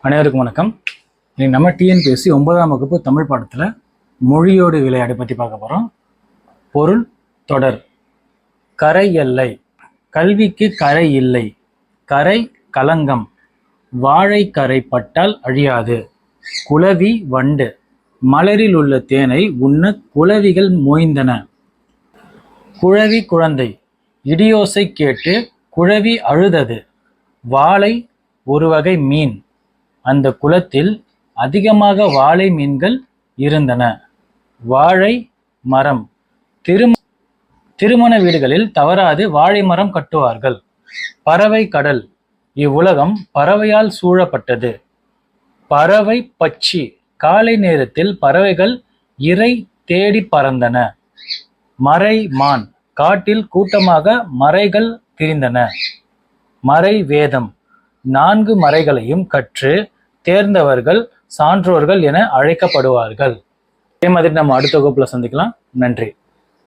அனைவருக்கும் வணக்கம். இன்னைக்கு நம்ம டிஎன்பிஎஸ்சி 9ஆம் வகுப்பு தமிழ் பாடத்தில் மொழியோடு விளையாடு பற்றி பார்க்க போகிறோம். பொருள் தொடர். கரை எல்லை, கல்விக்கு கரை இல்லை, கரை களங்கம், வாழை கரை பட்டால் அழியாது, குளவி வண்டு, மலரில் உள்ள தேனை உண்ண குளவிகள் மோய்ந்தன, குழவி குழந்தை, இடியோசை கேட்டு குழவி அழுதது, வாளை ஒரு வகை மீன், அந்த குளத்தில் அதிகமாக வாழை மீன்கள் இருந்தன, வாழை மரம், திருமண வீடுகளில் தவறாது வாழை மரம் கட்டுவார்கள், பறவை கடல், இவ்வுலகம் பறவையால் சூழப்பட்டது, பறவை பட்சி, காலை நேரத்தில் பறவைகள் இரை தேடி பறந்தன, மறை மான், காட்டில் கூட்டமாக மறைகள் திரிந்தன, மறை வேதம், 4 மறைகளையும் கற்று தேர்ந்தவர்கள் சான்றோர்கள் என அழைக்கப்படுவார்கள். இதே மாதிரி நம்ம அடுத்த வகுப்புல சந்திக்கலாம். நன்றி.